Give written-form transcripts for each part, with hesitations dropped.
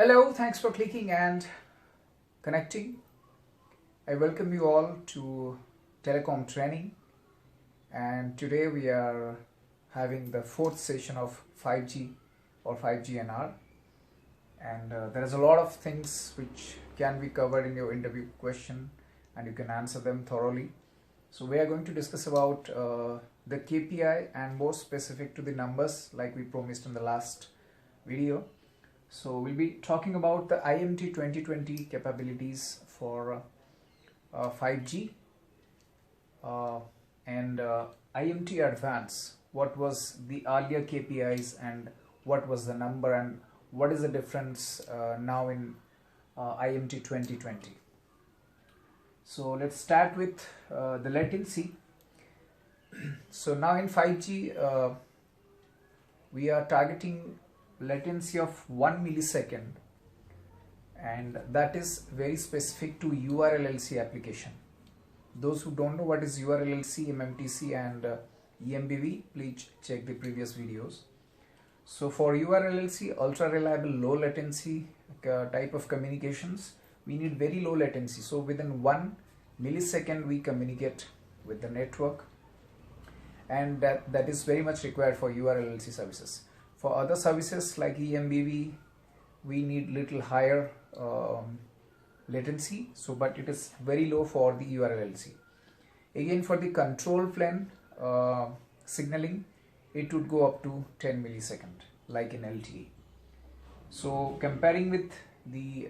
Hello, thanks for clicking and connecting. I welcome you all to telecom training, and today we are having the fourth session of 5G or 5G NR, and there is a lot of things which can be covered in your interview question and you can answer them thoroughly. So we are going to discuss about the KPI and more specific to the numbers like we promised in the last video. So we'll be talking about the IMT 2020 capabilities for 5G and IMT Advance. What was the earlier KPIs and what was the number and what is the difference now in IMT 2020. So let's start with the latency. So now in 5G we are targeting latency of 1 millisecond, and that is very specific to URLLC application. Those who don't know what is URLLC, MMTC and EMBV, please check the previous videos. So for URLLC, ultra reliable low latency type of communications, we need very low latency. So within 1 millisecond we communicate with the network, and that is very much required for URLLC services. For other services like EMBV, we need little higher latency, but it is very low for the URLLC. Again, for the control plane signaling, it would go up to 10 millisecond like in LTE. So comparing with the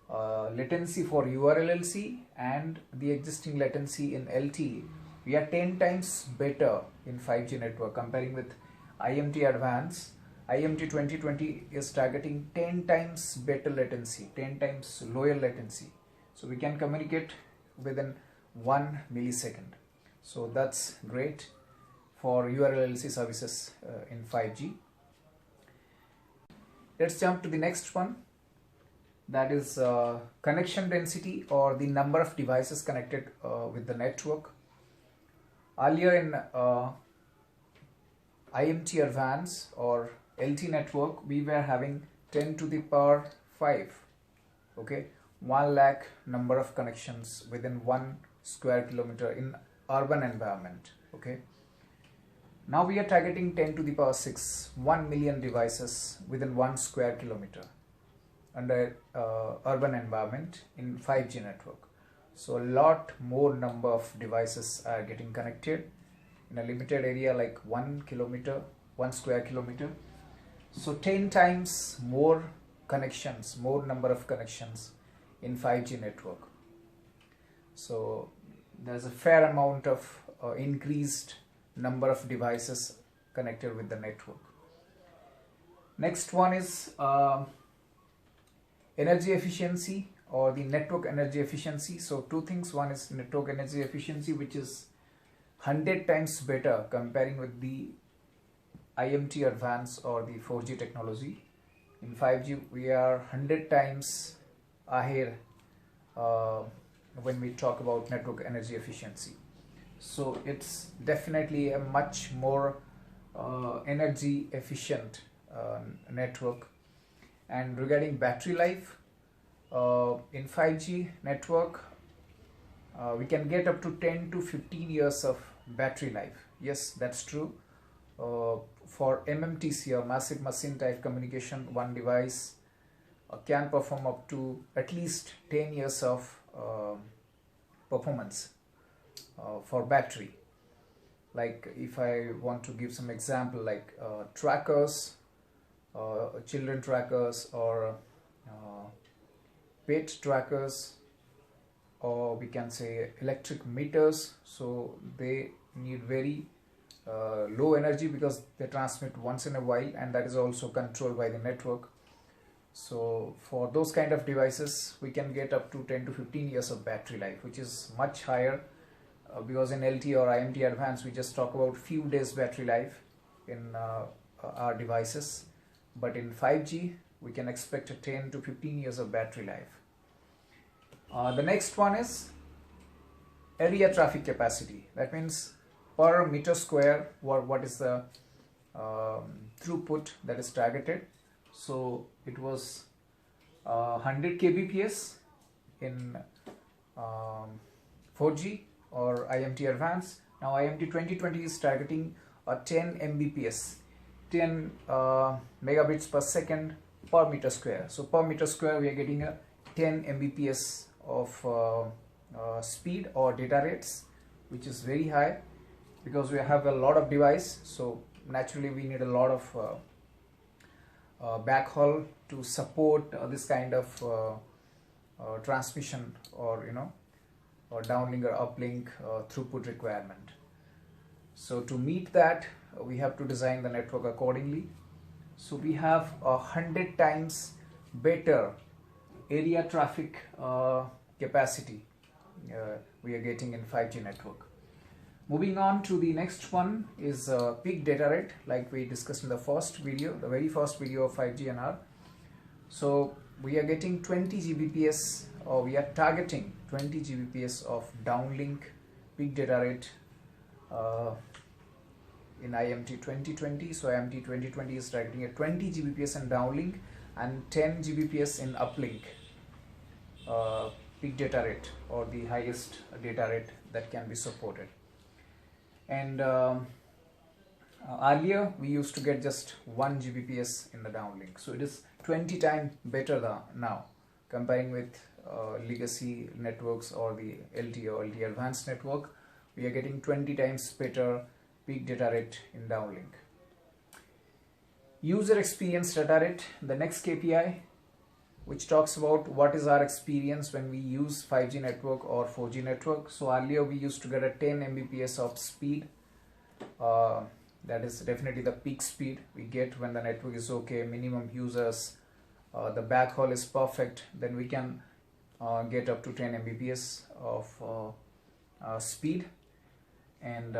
latency for URLLC and the existing latency in LTE, we are 10 times better in 5G network comparing with IMT Advance. IMT 2020 is targeting 10 times better latency, 10 times lower latency. So we can communicate within 1 millisecond. So that's great for URLLC services in 5G. Let's jump to the next one. That is connection density, or the number of devices connected with the network. Earlier in IMT Advance or LT network, we were having 10 to the power 5, okay, 1 lakh number of connections within 1 square kilometer in urban environment. Okay, now we are targeting 10 to the power 6, 1 million devices within 1 square kilometer under urban environment in 5G network. So a lot more number of devices are getting connected in a limited area like 1 kilometer, 1 square kilometer. So 10 times more connections, more number of connections in 5G network. So there's a fair amount of increased number of devices connected with the network. Next one is energy efficiency, or the network energy efficiency. So two things. One is network energy efficiency, which is 100 times better comparing with the IMT Advance or the 4G technology. In 5G we are 100 times ahead when we talk about network energy efficiency. So it's definitely a much more energy efficient network. And regarding battery life, in 5G network we can get up to 10 to 15 years of battery life. Yes, that's true. For MMTC or massive machine type communication, one device can perform up to at least 10 years of performance for battery. Like if I want to give some example, like trackers, children trackers, or pet trackers, or we can say electric meters. So they need very low energy because they transmit once in a while, and that is also controlled by the network. So for those kind of devices we can get up to 10 to 15 years of battery life, which is much higher because in LT or IMT Advance we just talk about few days battery life in our devices, but in 5G we can expect a 10 to 15 years of battery life. The next one is area traffic capacity. That means per meter square what is the throughput that is targeted. So it was 100 kbps in 4G or IMT Advanced. Now IMT 2020 is targeting a 10 Mbps, 10 megabits per second per meter square. So per meter square we are getting a 10 Mbps of speed or data rates, which is very high because we have a lot of device. So naturally we need a lot of backhaul to support this kind of transmission, or or downlink or uplink throughput requirement. So to meet that, we have to design the network accordingly. So we have 100 times better area traffic capacity we are getting in 5G network. Moving on to the next one is peak data rate, like we discussed in the first video, the very first video of 5G NR. So we are getting 20 Gbps, or we are targeting 20 Gbps of downlink peak data rate in IMT 2020. So IMT 2020 is targeting a 20 Gbps in downlink and 10 Gbps in uplink peak data rate, or the highest data rate that can be supported. And earlier we used to get just 1 Gbps in the downlink, so it is 20 times better now, comparing with legacy networks or the LTE or LTE Advanced network. We are getting 20 times better peak data rate in downlink. User experience data rate, the next KPI, which talks about what is our experience when we use 5G network or 4G network. So earlier we used to get a 10 Mbps of speed. That is definitely the peak speed we get when the network is okay, minimum users, the backhaul is perfect, then we can get up to 10 Mbps of speed. And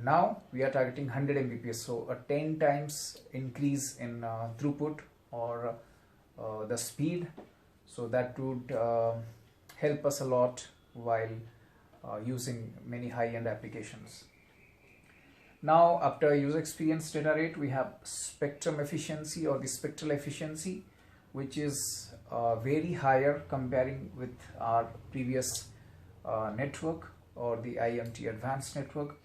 now we are targeting 100 Mbps, so a 10 times increase in throughput or the speed. So that would help us a lot while using many high-end applications. Now after user experience data rate, we have spectrum efficiency or the spectral efficiency, which is very higher comparing with our previous network or the IMT Advanced network.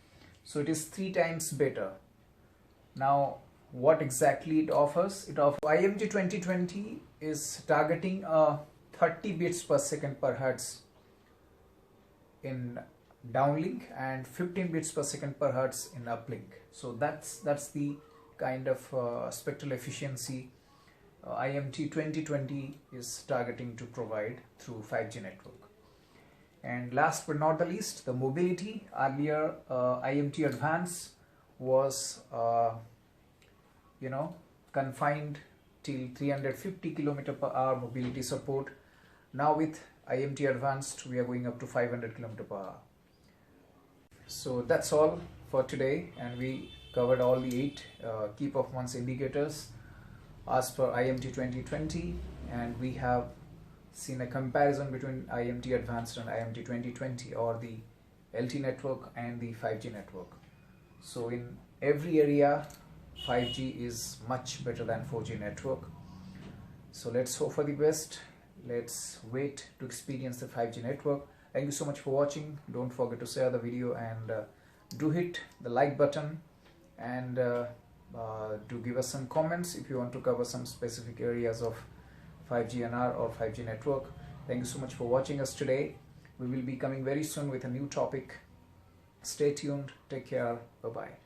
So it is 3 times better. Now what exactly it offers? It offers IMT 2020 is targeting 30 bits per second per hertz in downlink and 15 bits per second per hertz in uplink. So that's the kind of spectral efficiency IMT 2020 is targeting to provide through 5G network. And last but not the least, the mobility. Earlier IMT Advanced was confined till 350 km/h mobility support. Now with IMT Advanced we are going up to 500 km/h. So that's all for today, and we covered all the 8 key performance indicators as per IMT 2020, and we have seen a comparison between IMT Advanced and IMT 2020, or the LT network and the 5G network. So in every area 5G is much better than 4G network. So let's hope for the best. Let's wait to experience the 5G network. Thank you so much for watching. Don't forget to share the video, and do hit the like button, and do give us some comments if you want to cover some specific areas of 5G NR or 5G network. Thank you so much for watching us today. We will be coming very soon with a new topic. Stay tuned. Take care. Bye-bye.